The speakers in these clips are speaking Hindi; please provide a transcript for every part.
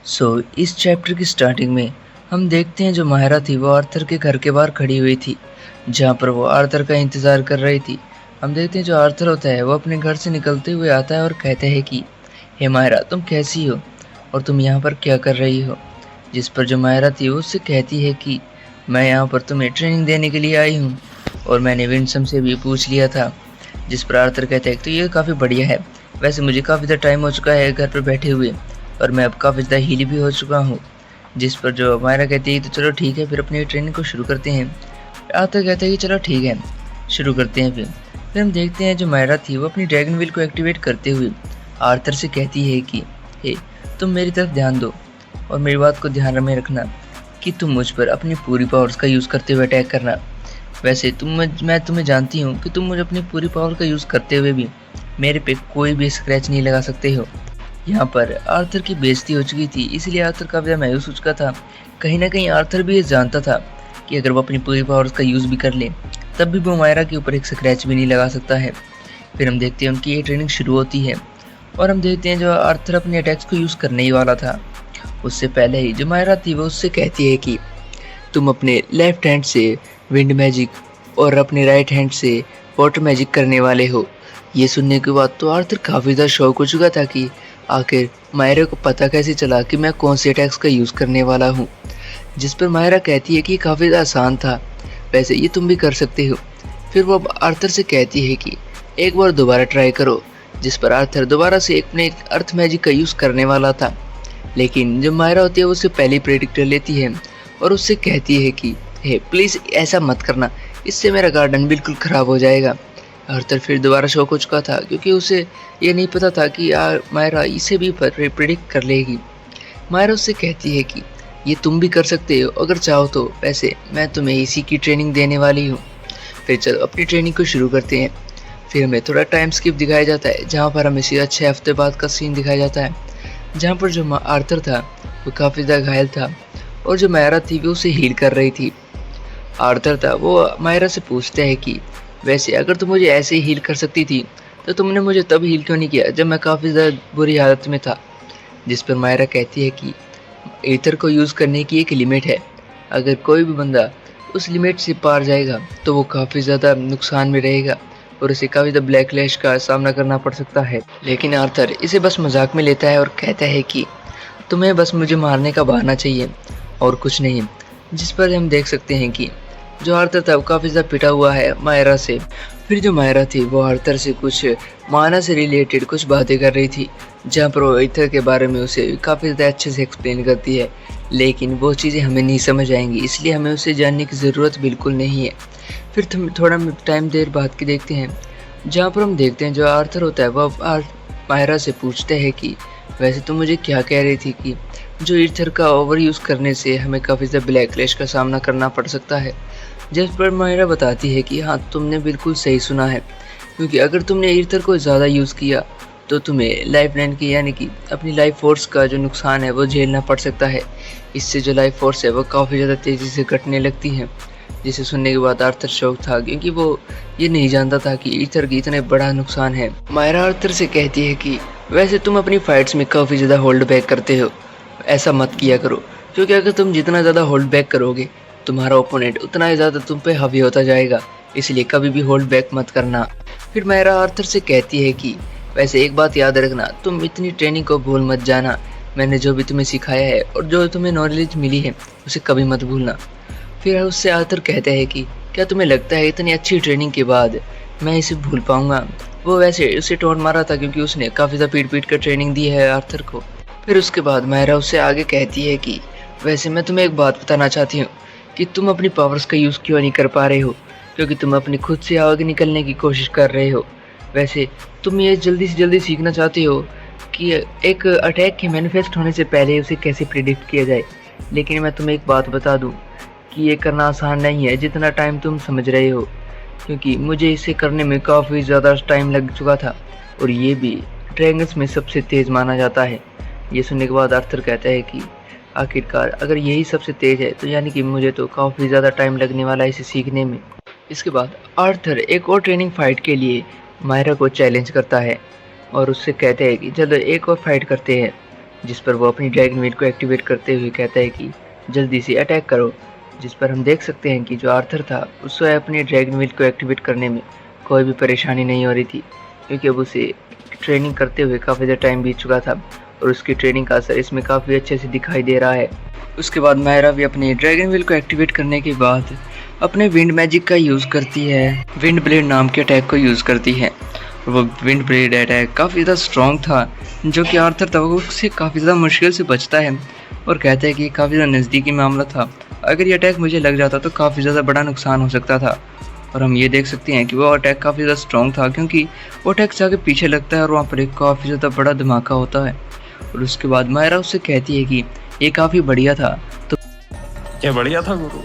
इस चैप्टर की स्टार्टिंग में हम देखते हैं जो माहिरा थी वो आर्थर के घर के बाहर खड़ी हुई थी, जहाँ पर वो आर्थर का इंतज़ार कर रही थी। हम देखते हैं जो आर्थर होता है वो अपने घर से निकलते हुए आता है और कहता है कि हे माहिरा, तुम कैसी हो और तुम यहाँ पर क्या कर रही हो। जिस पर जो माहिरा थी वो उससे कहती है कि मैं यहाँ पर तुम्हें ट्रेनिंग देने के लिए आई हूँ और मैंने विंसम से भी पूछ लिया था। जिस पर आर्थर कहता है तो ये काफ़ी बढ़िया है, वैसे मुझे काफ़ी ज़्यादा टाइम हो चुका है घर पर बैठे हुए और मैं अब काफ़ी ज़्यादा हील भी हो चुका हूँ। जिस पर जो मायरा कहती है तो चलो ठीक है, फिर अपनी ट्रेनिंग को शुरू करते हैं। आर्थर कहता है कि चलो ठीक है, शुरू करते हैं। फिर हम देखते हैं जो मायरा थी वो अपनी ड्रैगन व्हील को एक्टिवेट करते हुए आर्थर से कहती है कि हे, तुम मेरी तरफ ध्यान दो और मेरी बात को ध्यान में रखना कि तुम मुझ पर अपनी पूरी पावर्स का यूज़ करते हुए अटैक करना। वैसे मैं तुम्हें जानती हूँ कि तुम मुझे अपनी पूरी पावर का यूज़ करते हुए भी मेरे पे कोई भी स्क्रैच नहीं लगा सकते हो। यहाँ पर आर्थर की बेइज्जती हो चुकी थी, इसलिए आर्थर काफ़ी ज़्यादा मायूस हो चुका था। कहीं ना कहीं आर्थर भी ये जानता था कि अगर वो अपनी पूरी पावर्स का यूज़ भी कर ले तब भी वो मायरा के ऊपर एक स्क्रैच भी नहीं लगा सकता है। फिर हम देखते हैं उनकी ये ट्रेनिंग शुरू होती है और हम देखते हैं जो आर्थर अपने अटैक्स को यूज़ करने ही वाला था, उससे पहले ही जो मायरा थी वो उससे कहती है कि तुम अपने लेफ्ट हैंड से विंड मैजिक और अपने राइट हैंड से वाटर मैजिक करने वाले हो। ये सुनने के बाद तो आर्थर काफ़ी ज़्यादा शौक हो चुका था कि आखिर मायरा को पता कैसे चला कि मैं कौन से अटैक्स का यूज़ करने वाला हूँ। जिस पर मायरा कहती है कि काफ़ी ज़्यादा आसान था, वैसे ये तुम भी कर सकते हो। फिर वो अब आर्थर से कहती है कि एक बार दोबारा ट्राई करो। जिस पर आर्थर दोबारा से अपने अर्थ मैजिक का यूज़ करने वाला था, लेकिन जब मायरा होती है वो उससे पहले प्रेडिक्ट कर लेती है और उससे कहती है कि हे प्लीज़ ऐसा मत करना, इससे मेरा गार्डन बिल्कुल ख़राब हो जाएगा। आर्थर फिर दोबारा शॉक हो चुका था क्योंकि उसे ये नहीं पता था कि यार मायरा इसे भी प्रेडिक्ट कर लेगी। मायरा उससे कहती है कि ये तुम भी कर सकते हो अगर चाहो तो, वैसे मैं तुम्हें इसी की ट्रेनिंग देने वाली हूँ। फिर चलो अपनी ट्रेनिंग को शुरू करते हैं। फिर हमें थोड़ा टाइम स्किप दिखाया जाता है जहाँ पर हमें सीधा 6 हफ्ते बाद का सीन दिखाया जाता है, जहाँ पर जो आर्थर था वो काफ़ी ज़्यादा घायल था और जो मायरा थी वो उसे हील कर रही थी। आर्थर था वो मायरा से पूछता है कि वैसे अगर तुम मुझे ऐसे ही हील कर सकती थी तो तुमने मुझे तब हील क्यों नहीं किया जब मैं काफ़ी ज़्यादा बुरी हालत में था। जिस पर मायरा कहती है कि ईथर को यूज़ करने की एक लिमिट है, अगर कोई भी बंदा उस लिमिट से पार जाएगा तो वो काफ़ी ज़्यादा नुकसान में रहेगा और उसे काफ़ी ज़्यादा ब्लैकलिस्ट का सामना करना पड़ सकता है। लेकिन आर्थर इसे बस मजाक में लेता है और कहता है कि तुम्हें बस मुझे मारने का बहाना चाहिए और कुछ नहीं। जिस पर हम देख सकते हैं कि जो आर्थर था वो काफ़ी ज़्यादा पिटा हुआ है मायरा से। फिर जो मायरा थी वो आर्थर से कुछ माना से रिलेटेड कुछ बातें कर रही थी, जहाँ पर वो ईथर के बारे में उसे काफ़ी ज़्यादा अच्छे से एक्सप्लेन करती है, लेकिन वो चीज़ें हमें नहीं समझ आएंगी, इसलिए हमें उसे जानने की ज़रूरत बिल्कुल नहीं है। फिर थोड़ा टाइम देर बाद की देखते हैं, जहाँ पर हम देखते हैं जो आर्थर होता है वह मायरा से पूछता है कि वैसे तुम मुझे क्या कह रही थी कि जो ईथर का ओवर यूज़ करने से हमें काफ़ी ज़्यादा ब्लैकलिस्ट का सामना करना पड़ सकता है। जिस पर मायरा बताती है कि हाँ, तुमने बिल्कुल सही सुना है, क्योंकि अगर तुमने ईथर को ज़्यादा यूज़ किया तो तुम्हें लाइफ लाइन की यानी कि अपनी लाइफ फोर्स का जो नुकसान है वो झेलना पड़ सकता है। इससे जो लाइफ फोर्स है वो काफ़ी ज़्यादा तेज़ी से घटने लगती है। जिसे सुनने के बाद आर्थर शौक था क्योंकि वो ये नहीं जानता था कि ईथर की इतने बड़ा नुकसान है। मायरा आर्थर से कहती है कि वैसे तुम अपनी फाइट्स में काफ़ी ज़्यादा होल्ड बैक करते हो, ऐसा मत किया करो, क्योंकि अगर तुम जितना ज़्यादा होल्ड बैक करोगे तुम्हारा ओपोनेंट उतना ही ज़्यादा तुम पे हावी होता जाएगा, इसलिए कभी भी होल्ड बैक मत करना। फिर मायरा आर्थर से कहती है कि वैसे एक बात याद रखना, तुम इतनी ट्रेनिंग को भूल मत जाना, मैंने जो भी तुम्हें सिखाया है और जो तुम्हें नॉलेज मिली है उसे कभी मत भूलना। फिर उससे आर्थर कहता है कि क्या तुम्हें लगता है इतनी अच्छी ट्रेनिंग के बाद मैं इसे भूल पाऊंगा। वो वैसे उसे टोंट मारा था क्योंकि उसने काफ़ी ज़्यादा पीट पीट कर ट्रेनिंग दी है आर्थर को। फिर उसके बाद मायरा उससे आगे कहती है कि वैसे मैं तुम्हें एक बात बताना चाहती हूँ कि तुम अपनी पावर्स का यूज़ क्यों नहीं कर पा रहे हो, क्योंकि तुम अपनी खुद से आगे निकलने की कोशिश कर रहे हो। वैसे तुम ये जल्दी से जल्दी सीखना चाहते हो कि एक अटैक के मैनिफेस्ट होने से पहले उसे कैसे प्रिडिक्ट किया जाए, लेकिन मैं तुम्हें एक बात बता दूं कि ये करना आसान नहीं है जितना टाइम तुम समझ रहे हो, क्योंकि मुझे इसे करने में काफ़ी ज़्यादा टाइम लग चुका था और ये भी ड्रैगन्स में सबसे तेज़ माना जाता है। ये सुनने के बाद आर्थर कहता है कि आखिरकार अगर यही सबसे तेज़ है तो यानी कि मुझे तो काफ़ी ज़्यादा टाइम लगने वाला है इसे सीखने में। इसके बाद आर्थर एक और ट्रेनिंग फाइट के लिए मायरा को चैलेंज करता है और उससे कहते हैं कि चलो एक और फाइट करते हैं। जिस पर वो अपनी ड्रैगन व्हील को एक्टिवेट करते हुए कहता है कि जल्दी से अटैक करो। जिस पर हम देख सकते हैं कि जो आर्थर था उसे अपनी ड्रैगन व्हील को एक्टिवेट करने में कोई भी परेशानी नहीं हो रही थी, क्योंकि अब उसे ट्रेनिंग करते हुए काफ़ी ज़्यादा टाइम बीत चुका था और उसकी ट्रेनिंग का असर इसमें काफ़ी अच्छे से दिखाई दे रहा है। उसके बाद मायरा भी अपनी ड्रैगन व्हील को एक्टिवेट करने के बाद अपने विंड मैजिक का यूज़ करती है, विंड ब्लेड नाम के अटैक को यूज़ करती है। वो विंड ब्लेड अटैक काफ़ी ज़्यादा स्ट्रॉन्ग था, जो कि आर्थर था वो उससे काफ़ी ज़्यादा मुश्किल से बचता है और कहता है कि काफ़ी ज़्यादा नज़दीकी मामला था, अगर ये अटैक मुझे लग जाता तो काफ़ी ज़्यादा बड़ा नुकसान हो सकता था। और हम ये देख सकते हैं कि वो अटैक काफ़ी ज़्यादा स्ट्रॉन्ग था, क्योंकि वो अटैक से आगे पीछे लगता है और वहाँ पर एक काफ़ी ज़्यादा बड़ा धमाका होता है। और उसके बाद मायरा उससे कहती है कि ये काफ़ी बढ़िया था, तो क्या बढ़िया था गुरु।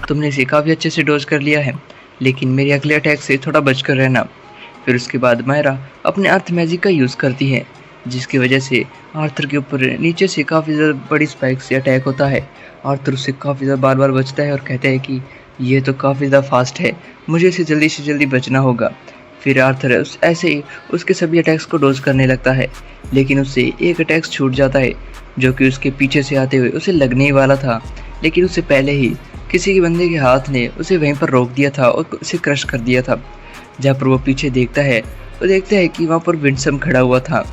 तुमने इसे काफ़ी अच्छे से डोज कर लिया है, लेकिन मेरे अगले अटैक से थोड़ा बच कर रहना। फिर उसके बाद मायरा अपने अर्थ मैजिक का यूज़ करती है, जिसकी वजह से आर्थर के ऊपर नीचे से काफ़ी ज़्यादा बड़ी स्पाइक से अटैक होता है। आर्थर उससे काफ़ी ज़्यादा बार बार बचता है और कहता है कि ये तो काफ़ी ज़्यादा फास्ट है, मुझे इसे जल्दी से जल्दी बचना होगा। फिर आर्थर ऐसे ही उसके सभी अटैक्स को डोज करने लगता है, लेकिन उससे एक अटैक छूट जाता है, जो कि उसके पीछे से आते हुए उसे लगने ही वाला था, लेकिन उससे पहले ही किसी के बंदे के हाथ ने उसे वहीं पर रोक दिया था और उसे क्रश कर दिया था। जहाँ पर वो पीछे देखता है तो देखता है कि वहाँ पर विंडसम खड़ा हुआ था,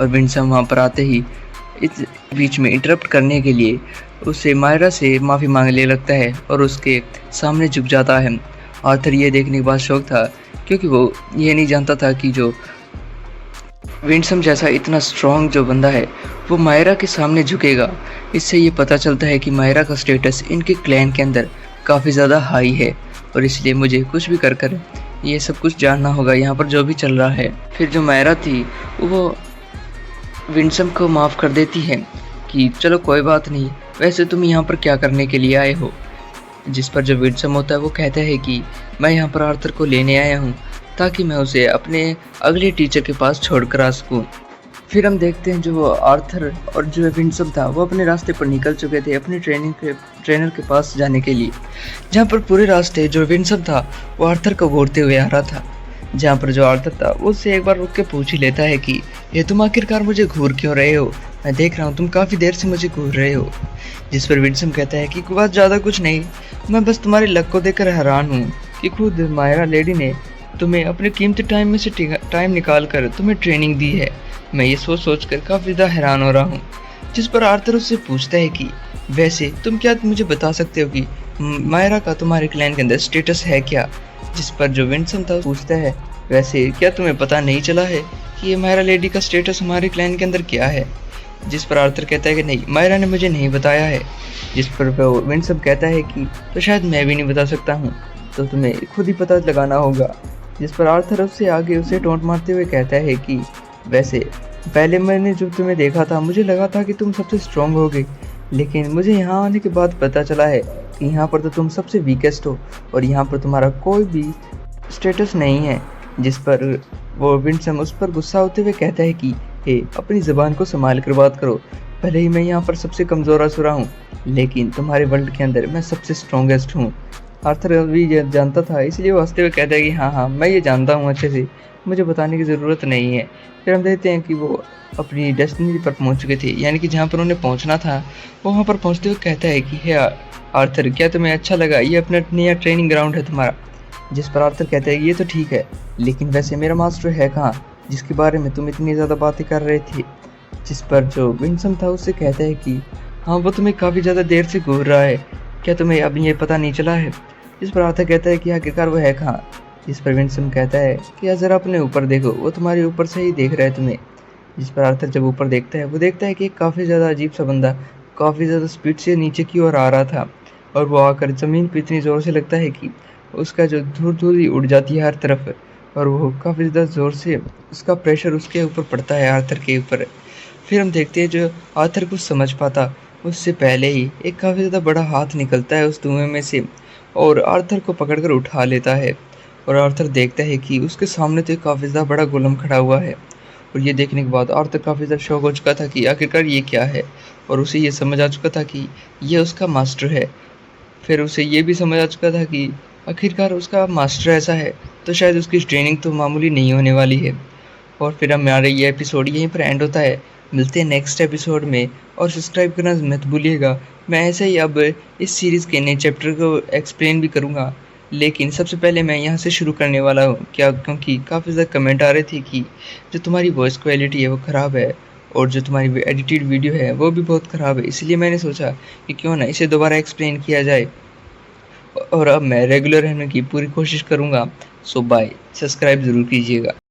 और विंडसम वहाँ पर आते ही इस बीच में इंटरप्ट करने के लिए उसे मायरा से माफ़ी मांगने लगता है और उसके सामने झुक जाता है। आर्थर ये देखने के बाद शौक था, क्योंकि वो ये नहीं जानता था कि जो विंडसम जैसा इतना स्ट्रॉन्ग जो बंदा है वो मायरा के सामने झुकेगा। इससे ये पता चलता है कि मायरा का स्टेटस इनके क्लैन के अंदर काफ़ी ज़्यादा हाई है, और इसलिए मुझे कुछ भी कर कर ये सब कुछ जानना होगा यहाँ पर जो भी चल रहा है। फिर जो मायरा थी वो विंडसम को माफ़ कर देती है कि चलो कोई बात नहीं, वैसे तुम यहाँ पर क्या करने के लिए आए हो। जिस पर जो विंडसम होता है वो कहता है कि मैं यहाँ पर आर्थर को लेने आया हूँ, ताकि मैं उसे अपने अगले टीचर के पास छोड़कर आ सकूँ। फिर हम देखते हैं जो वो आर्थर और जो विंडसम था वो अपने रास्ते पर निकल चुके थे अपने ट्रेनर के पास जाने के लिए, जहाँ पर पूरे रास्ते जो विंडसम था वो आर्थर को घूरते हुए आ रहा था। जहाँ पर जो आर्थर था वो उससे एक बार रुक के पूछ ही लेता है कि ये तुम आखिरकार मुझे घूर क्यों रहे हो, मैं देख रहा हूँ तुम काफ़ी देर से मुझे घूर रहे हो। जिस पर विंडसम कहता है कि बात ज़्यादा कुछ नहीं, मैं बस तुम्हारे लक को देखकर हैरान हूँ कि खुद मायरा लेडी ने तुम्हें अपने कीमती टाइम में से टाइम निकाल कर तुम्हें ट्रेनिंग दी है। मैं ये सोच कर काफ़ी ज़्यादा हैरान हो रहा हूँ। जिस पर आर्थर उससे पूछता है कि वैसे तुम क्या मुझे बता सकते हो कि मायरा का तुम्हारे क्लैन के अंदर स्टेटस है क्या। जिस पर जो विंडसम था पूछता है वैसे क्या तुम्हें पता नहीं चला है कि ये मायरा लेडी का स्टेटस हमारे क्लैन के अंदर क्या है। जिस पर आर्थर कहता है कि नहीं, मायरा ने मुझे नहीं बताया है। जिस पर विंडसम कहता है कि तो शायद मैं भी नहीं बता सकता हूँ, तो तुम्हें खुद ही पता लगाना होगा। जिस पर आर्थर उससे आगे उसे टोंट मारते हुए कहता है कि वैसे पहले मैंने जब तुम्हें देखा था मुझे लगा था कि तुम सबसे स्ट्रॉन्ग होगे, लेकिन मुझे यहाँ आने के बाद पता चला है कि यहाँ पर तो तुम सबसे वीकेस्ट हो और यहाँ पर तुम्हारा कोई भी स्टेटस नहीं है। जिस पर वो विंडसम उस पर गुस्सा होते हुए कहता है कि हे अपनी ज़बान को संभाल कर बात करो, भले ही मैं यहाँ पर सबसे कमज़ोर असुरा हूँ, लेकिन तुम्हारे वर्ल्ड के अंदर मैं सबसे स्ट्रॉन्गेस्ट हूँ। आर्थर भी ये जानता था, इसलिए वो हंसते हुए कहता है कि हाँ मैं ये जानता हूँ अच्छे से, मुझे बताने की ज़रूरत नहीं है। फिर हम देखते हैं कि वो अपनी डेस्टिनी पर पहुँच चुके थे, यानी कि जहाँ पर उन्हें पहुँचना था। वो वहाँ पर पहुँचते हुए कहता है कि हे आर्थर क्या तुम्हें अच्छा लगा, ये अपना नया ट्रेनिंग ग्राउंड है तुम्हारा। जिस पर आर्थर कहता है ये तो ठीक है, लेकिन वैसे मेरा मास्टर है कहाँ जिसके बारे में तुम इतनी ज़्यादा बातें कर रहे थे। जिस पर जो विंडसम था उससे कहता है कि हाँ वो तुम्हें काफ़ी ज़्यादा देर से घूर रहा है, क्या तुम्हें अभी ये पता नहीं चला है। जिस पर आर्थर कहता है कि आखिरकार वो है कहाँ। जिस पर विंडसम कहता है कि यार ज़रा अपने ऊपर देखो, वो तुम्हारे ऊपर से ही देख रहा है तुम्हें। जिस पर आर्थर जब ऊपर देखता है वो देखता है कि एक काफ़ी ज़्यादा अजीब सा बंदा काफ़ी ज़्यादा स्पीड से नीचे की ओर आ रहा था, और वो आकर ज़मीन पर इतनी ज़ोर से लगता है कि उसका जो धूल ही उड़ जाती है हर तरफ, और वो काफ़ी ज़्यादा ज़ोर से उसका प्रेशर उसके ऊपर पड़ता है आर्थर के ऊपर। फिर हम देखते हैं जो आर्थर कुछ समझ पाता उससे पहले ही एक काफ़ी ज़्यादा बड़ा हाथ निकलता है उस धुएं में से और आर्थर को पकड़कर उठा लेता है। और आर्थर देखता है कि उसके सामने तो एक काफ़ी ज़्यादा बड़ा गोलम खड़ा हुआ है, और ये देखने के बाद आर्थर काफ़ी ज़्यादा शॉक हो चुका था कि आखिरकार ये क्या है, और उसे ये समझ आ चुका था कि ये उसका मास्टर है। फिर उसे ये भी समझ आ चुका था कि आखिरकार उसका मास्टर ऐसा है तो शायद उसकी ट्रेनिंग तो मामूली नहीं होने वाली है। और फिर हमारा ये एपिसोड यहीं पर एंड होता है। मिलते हैं नेक्स्ट एपिसोड में और सब्सक्राइब करना मत भूलिएगा। मैं ऐसे ही अब इस सीरीज़ के नए चैप्टर को एक्सप्लेन भी करूँगा, लेकिन सबसे पहले मैं यहाँ से शुरू करने वाला हूँ क्योंकि काफ़ी ज़्यादा कमेंट आ रहे थे कि जो तुम्हारी वॉइस क्वालिटी है वो ख़राब है और जो तुम्हारी एडिटेड वीडियो है वो भी बहुत ख़राब है। इसलिए मैंने सोचा कि क्यों ना इसे दोबारा एक्सप्लेन किया जाए और अब मैं रेगुलर रहने की पूरी कोशिश करूँगा। सो बाय, सब्सक्राइब ज़रूर कीजिएगा।